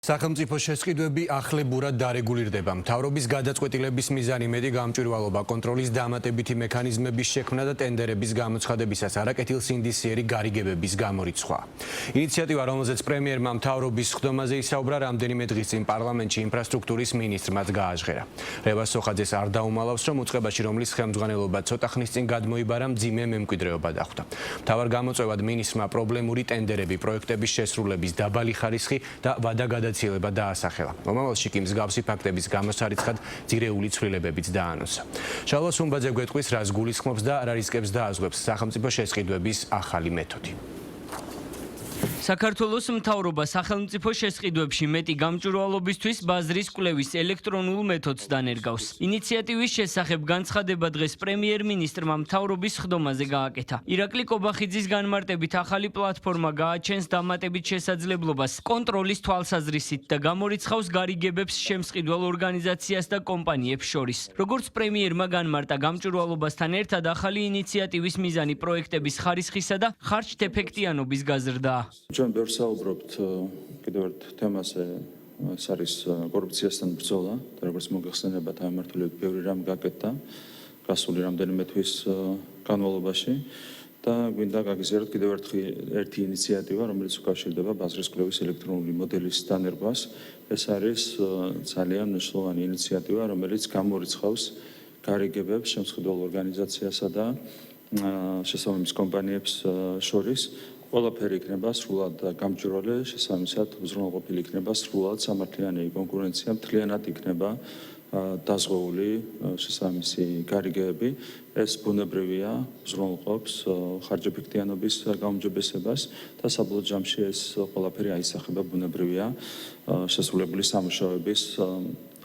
სახელმწიფო შესყიდვები ახლებურად დარეგულირდება. მთავრობის გადაწყვეტილების მიზანი მეტი გამჭვირვალობა, კონტროლის დამატებითი მექანიზმების შექმნა და ტენდერების გამოცხადებისას არაკეთილ სინდისიერი გარიგებების გამორიცხვა. ინიციატივა, რომელზეც პრემიერმა მთავრობის ხდომაზე ისაუბრა, რამდენიმე დღის წინ პარლამენტში ინფრასტრუქტურის მინისტრმაც გააჟღერა. რევაზ სოხაძეს არ დაუმალავს, რომ უწყებაში, რომლის ხელმძღვანელობა ცოტა ხნის წინ გადმოიბარა, მძიმე მემკვიდრეობა დახვდა. მთავარ გამოწვევად მინისტრმა პრობლემური ტენდერები, პროექტების შესრულების დაბალი ხარისხი და ვადა ცილება დაასახელა. მომავალში კი მსგავსი ფაქტების გამოსარიცხად ძირეული ცვლილებებიც დაანონსა. შალვა სუმბაძე გვეტყვის, რას გულისხმობს და რა რისკებს დააზღვევს სახელმწიფო შესყიდვების ახალი მეთოდი. საქართველოს მთავრობა სახელმწიფო შესყიდვებში მეტი გამჭვირვალობისთვის ბაზრის კვლევის ელექტრონულ მეთოდს დანერგავს. ინიციატივის შესახებ განცხადება დღეს პრემიერ-მინისტრმა მთავრობის ხდომაზე გააკეთა. ირაკლი კობახიძის განმარტებით ახალი პლატფორმა გააჩენს დამატებით შესაძლებლობას კონტროლის თვალსაზრისით და გამორიცხავს გარიგებებს შემსყიდველ ორგანიზაციას და კომპანიებს შორის. როგორც პრემიერმა განმარტა, გამჭვირვალობასთან ერთად ახალი ინიციატივის მიზანი პროექტების ხარისხისა და ხარჯთეფექტიანობის გაზრდაა. ჩვენ ბევრ საუბრობთ კიდევ ერთ თემაზე, ეს არის კორუფციასთან ბრძოლა და როგორც მოგეხსენებათ, ამ მიმართულებით ბევრი რამ გაკეთდა გასული რამდენიმე თვის განმავლობაში და გვინდა გაგიზიაროთ კიდევ ერთი ინიციატივა, რომელიც უკავშირდება ბაზრის კვლევის ელექტრონული მოდელის დანერგვას. ეს არის ძალიან მნიშვნელოვანი ინიციატივა, რომელიც გამორიცხავს გარიგებებს შემსყიდველ ორგანიზაციასა და შესაბამის კომპანიებს შორის. ყველაფერი იქნება სრულად გამჭვირვალე, შესაბამისად უზრუნველყოფილი იქნება სრულად სამართლიანი კონკურენცია, მთლიანად იქნება დაზღვეული შესაბამისი გარიგებები. ეს ბუნებრივია, უზრუნველყოფს ხარჯეფექტიანობის გაუმჯობესებას და საბოლოო ჯამში ეს ყველაფერი აისახება ბუნებრივია შესრულებული სამუშაოების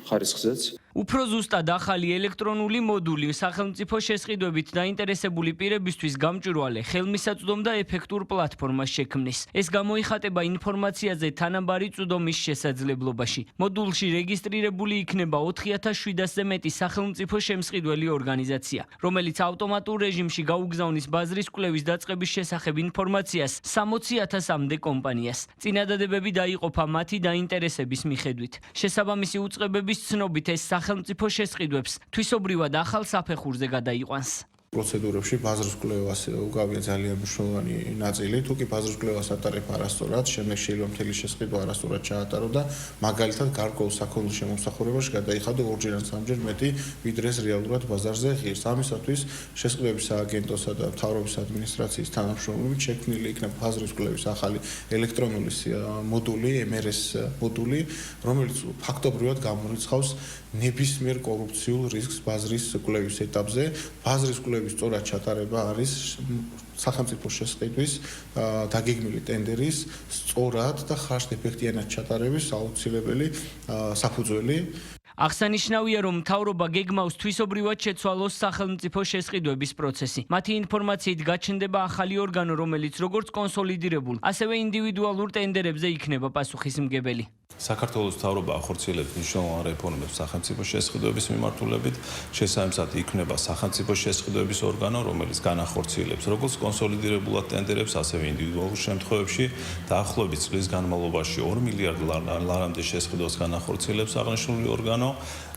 ხარისხზეც. უფრო ზუსტად ახალი ელექტრონული მოდული სახელმწიფო შესყიდვებით დაინტერესებული პირებისთვის გამჭვირვალე, ხელმისაწვდომ და ეფექტურ პლატფორმას შექმნის. ეს გამოიხატება ინფორმაციაზე თანაბარი წვდომის შესაძლებლობაში. მოდულში რეგისტრირებული იქნება 4700-ზე მეტი სახელმწიფო შემსყიდველი ორგანიზაცია, რომელიც ავტომატურ რეჟიმში გაუგზავნის ბაზრის კვლევის დაწყების შესახებ ინფორმაციას 60,000-მდე კომპანიას. წინადადებები დაიყოფა მათი დაინტერესების მიხედვით. შესაბამისი უწყებების ცნობით ეს სახელმწიფო შესყიდვებს თვისობრივად ახალ საფეხურზე გადაიყვანს. პროცედურებში ბაზრის კვლევას უკავია ძალიან მნიშვნელოვანი ნაწილი. თუ კი ბაზრის კვლევას ატარებ არასწორად, შემდეგ შეიძლება მთელი შესყიდვა არასწორად ჩაატარო და მაგალითად გარკვეულ საქონლის შემომსახურებაში გადაიხადო ორჯერ ან სამჯერ მეტი, ვიდრე ეს რეალურად ბაზარზე ღირს. ამისათვის შესყიდვების სააგენტოსა და მთავრობის ადმინისტრაციის თანამშრომლობით შექმნილი იქნება ბაზრის კვლევის ახალი ელექტრონული მოდული, MRS მოდული, რომელიც ფაქტობრივად გამორიცხავს ნებისმიერ კორუფციულ რისკს ბაზრის კვლევის ეტაპზე. ბაზრის კვლევის სწორად ჩატარება არის სახელმწიფო შესყიდვის დაგეგმილი ტენდერის სწორად და ხარჯეფექტიანად ჩატარების აუცილებელი საფუძველი. აღსანიშნავია, რომ მთავრობა გეგმავს თვისობრივად შეცვალოს სახელმწიფო შესყიდვების პროცესი. მათი ინფორმაციით გაჩნდება ახალი ორგანო, რომელიც როგორც კონსოლიდირებულ, ასევე ინდივიდუალურ ტენდერებზე იქნება პასუხისმგებელი. საქართველოს მთავრობა ახორციელებს მნიშვნელოვან რეფორმებს სახელმწიფო შესყიდვების მიმართულებით. შესაბამისად იქნება სახელმწიფო შესყიდვების ორგანო, რომელიც განახორციელებს როგორც კონსოლიდირებულად ტენდერებს, ასევე ინდივიდუალურ შემთხვევებში. დაახლოებით წლის განმავლობაში 2 მილიარდ ლარამდე შესყიდვას განახორციელებს აღნიშნული ორგანო,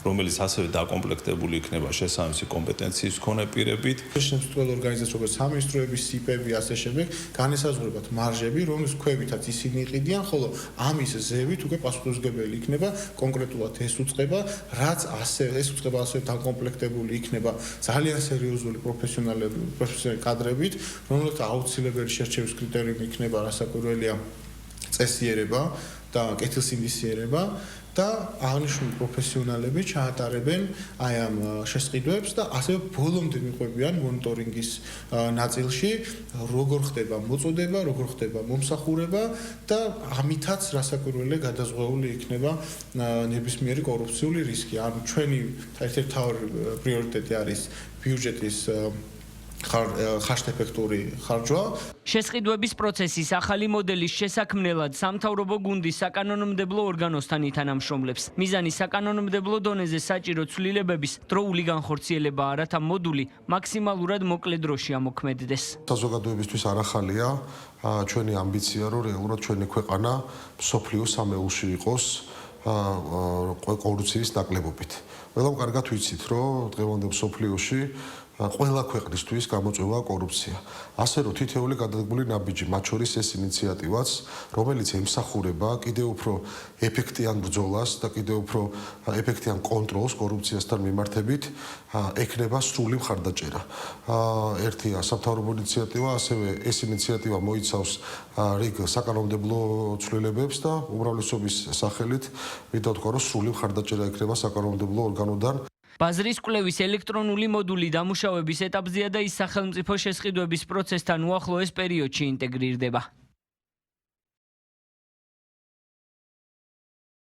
რომელიც ასევე დაკომპლექტებული იქნება შესაბამისი კომპეტენციის მქონე პირებით. შემსწავლელ ორგანიზაციებს როგორც სამინისტროების სიპები, ასე შემდეგ, განესაზღვრებათ მარჟები, რომლის ქვევითაც ისინი იყიდიან, ხოლო ამის ზევით უკვე პასუხისმგებელი იქნება კონკრეტულად ეს უწყება, რაც ეს უწყება ასევე დაკომპლექტებული იქნება ძალიან სერიოზული პროფესიონალი კადრებით, რომელთა აუცილებელი შერჩევის კრიტერიუმი იქნება რასაკვირველია წესიერება და კეთილსინდისიერება. და აღნიშნული პროფესიონალები ჩაატარებენ აი ამ შესყიდვებს და ასევე ბოლომდე მიყვებიან მონიტორინგის ნაწილში, როგორ ხდება მოწოდება, როგორ ხდება მომსახურება და ამითაც რასაკვირველია გადაზღვეული იქნება ნებისმიერი კორუფციული რისკი. ანუ ჩვენი ერთ-ერთი მთავარი პრიორიტეტი არის ბიუჯეტის ხარშტეფექტური ხარჯვა. შესყიდვების პროცესის ახალი მოდელის შესაქმნელად სამთავრობო გუნდი საკანონმდებლო ორგანოსთან ითანამშრომლებს. მიზანი საკანონმდებლო დონეზე საჭირო ცვლილებების დროული განხორციელებაა, რათა მოდული მაქსიმალურად მოკლე დროში ამოქმედდეს. საზოგადოებისთვის არ ახალია ჩვენი ამბიცია, რომ რეალურად ჩვენი ქვეყანა მსოფლიოს სამეულში იყოს კორუფციის ნაკლებობით. ყველამ კარგად ვიცით, რომ დღევანდელ მსოფლიოში ყველა ქვეყნისთვის გამოწვევა კორუფცია. ასე რომ თითოეული გადადგმული ნაბიჯი, მათ შორის ეს ინიციატივაც, რომელიც ემსახურება კიდევ უფრო ეფექტიან ბრძოლას და კიდევ უფრო ეფექტიან კონტროლს კორუფციასთან მიმართებით, ექნება სრული მხარდაჭერა. ერთია სამთავრობო ინიციატივა, ასევე ეს ინიციატივა მოიცავს რიგ საკანონმდებლო ცვლილებებს და უმრავლესობის სახელით მინდა ვთქვა, რომ სრული მხარდაჭერა ექნება საკანონმდებლო ორგანოდან. ბაზრის კვლევის ელექტრონული მოდული დამუშავების ეტაპზეა და ის სახელმწიფო შესყიდვების პროცესთან უახლოეს პერიოდში ინტეგრირდება.